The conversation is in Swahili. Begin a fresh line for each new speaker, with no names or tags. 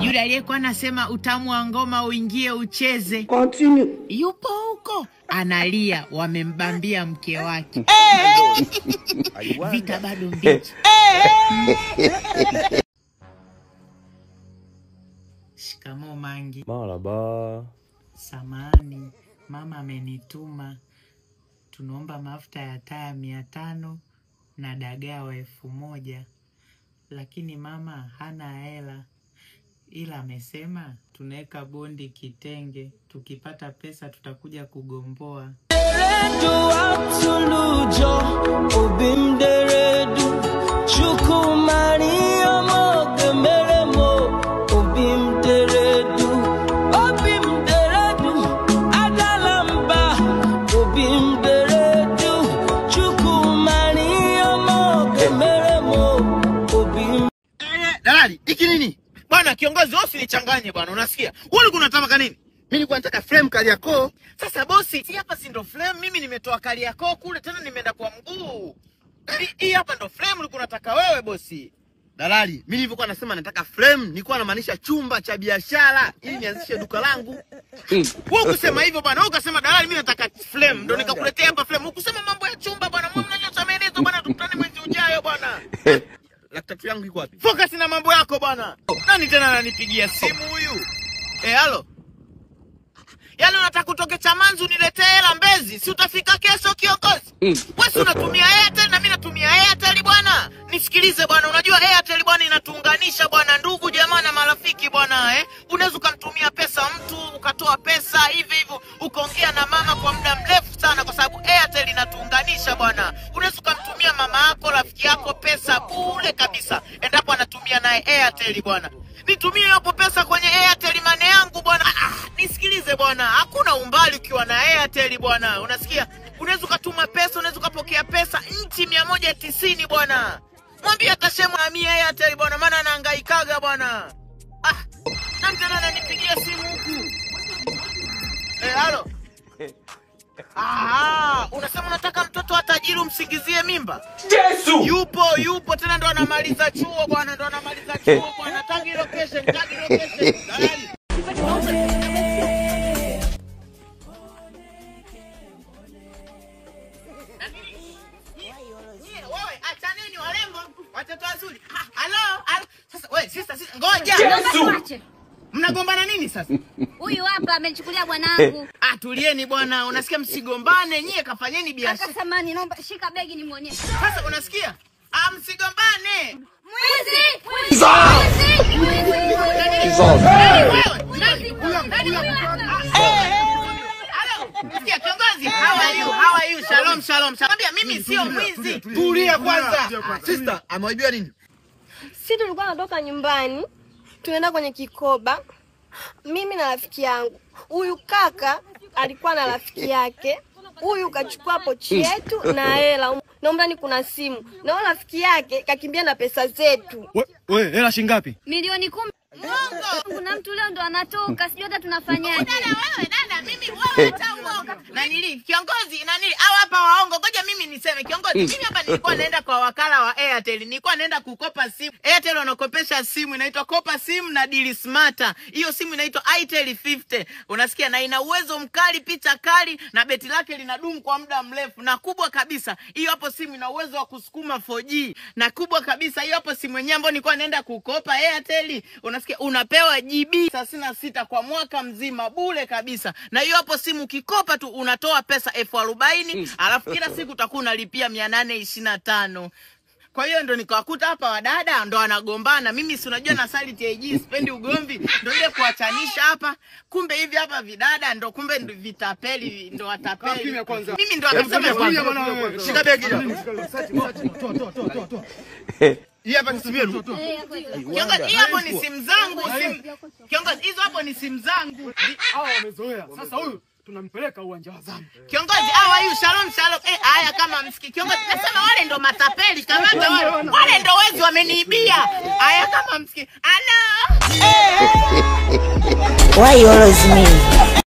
Yule aliyekuwa anasema utamu wa ngoma uingie ucheze.
Continue.
Yupo huko analia, wamembambia mke wake. Vita bado mbichi. Shikamoo Mangi.
Marhaba.
Samahani, mama amenituma. Tunaomba mafuta ya taa 500 na dagaa 1000. Lakini mama hana hela. Ila amesema tunaweka bondi kitenge, tukipata pesa tutakuja kugomboa.
Dalali, iki nini? Bwana kiongozi bosi nichanganye bwana, unasikia? Wewe ulikuwa unataka nini? Mimi nilikuwa nataka frame Kariakoo. Sasa bosi, si hapa si ndo frame, mimi nimetoa Kariakoo kule tena nimeenda kwa mguu. Hii hapa ndo frame ulikuwa unataka wewe bosi. Dalali, mimi nilivyokuwa nasema nataka frame, nilikuwa namaanisha chumba cha biashara ili nianzishe duka langu. Wewe kusema hivyo bwana, wewe ukasema dalali mimi nataka frame, ndo nikakuletea hapa frame. Ukusema mambo ya chumba bwana, mimi mnanyosha maelezo bwana, tukutane mwezi ujao bwana. Laptop yangu iko wapi? Focus na mambo yako bwana. Nani tena ananipigia simu huyu? Halo. Yaani unataka kutoke Chamanzi uniletee hela Mbezi? Si utafika kesho kiongozi? Wewe unatumia Airtel na mimi natumia Airtel bwana. Nisikilize bwana, unajua Airtel bwana inatuunganisha bwana, ndugu jamaa na marafiki bwana Unaweza kumtumia pesa mtu, ukatoa pesa hivi hivyo, ukaongea na mama kwa muda mrefu sana kwa sababu Airtel inatuunganisha bwana. Unaweza kumtumia mama yako, rafiki yako pesa bure kabisa endapo anatumia naye Airtel bwana. Nitumie hapo pesa kwenye Airtel Money yangu bwana. Nisikilize bwana, hakuna umbali ukiwa na Airtel bwana. Unasikia? Unaweza kutuma pesa, unaweza kupokea pesa nchi 190 bwana. Mwambie atashemu na mimi Airtel bwana, maana anahangaikaga bwana. Nani tena ananipigia simu huku? Halo. Unasema unataka mtoto wa tajiri umsingizie mimba?
Yesu!
Yupo tena ndo anamaliza chuo bwana, ndo anamaliza chuo bwana. Tagi location. Dalali. Wewe achaneni warembo, watoto wazuri. Halo. Sasa wewe sister ngoja.
Yesu!
Mnagombana nini sasa?
Huyu hapa amechukulia bwanangu.
Tulieni bwana, unasikia msigombane, nyie kafanyeni biashara.
Kaka samani, naomba shika begi nimuonyeshe.
Sasa unasikia? Msigombane.
Mwizi!
Sikia kiongozi, how are you? Shalom. Mwambia mimi sio mwizi. Tulia kwanza. Sister, amewajua nini?
Sisi tulikuwa natoka nyumbani, tunaenda kwenye kikoba. Mimi na rafiki yangu. Huyu kaka alikuwa na rafiki yake. Huyu kachukua pochi yetu na hela. Na ndani kuna simu. Na wala rafiki yake kakimbia na pesa zetu.
Wewe, hela shilingi ngapi?
Milioni 10. Kuna mtu leo ndo anatoka, sijui hata tunafanyaje.
Dada, mimi wewe utaongoka. Kiongozi, hao hapa waongo. Ngoja mimi niseme kiongozi, mimi hapa nilikuwa naenda kwa wakala wa Airtel. Nilikuwa naenda kukopa simu. Airtel wanakopesha simu inaitwa Kopa Simu na Deal Smarter. Hiyo simu inaitwa Itel 50. Unasikia, na ina uwezo mkali, picha kali na beti lake linadumu kwa muda mrefu. Na kubwa kabisa, hiyo hapo simu ina uwezo wa kusukuma 4G. Na kubwa kabisa, hiyo hapo simu yenyewe ambayo nilikuwa naenda kukopa Airtel, unasikia unapewa GB 36 kwa mwaka mzima bure kabisa. Na hiyo hapo simu ukikopa tu unatoa pesa 40,000, alafu kila siku utakuwa unalipia 825. Kwa hiyo ndo nikawakuta hapa wadada ndo wanagombana. Mimi si unajua na saliti AG sipendi ugomvi, ndo ile kuachanisha hapa. Kumbe hivi hapa vidada ndo kumbe ndo vitapeli, ndo watapeli. Mimi ndo akasema kwanza. Shika begi hiyo. Hii hapa ni simu yenu. Kiongozi, hii hapo ni simu zangu. Kiongozi, hizo hapo ni simu zangu.
Hao wamezoea. Sasa huyu tunampeleka uwanja wa zamu.
Kiongozi, hiyo shalom. Haya kama msikii. Kiongozi, nasema wale ndo matapeli, kamata wale ndo wezi wameniibia. Haya kama msikii. Ana.
Why you always me?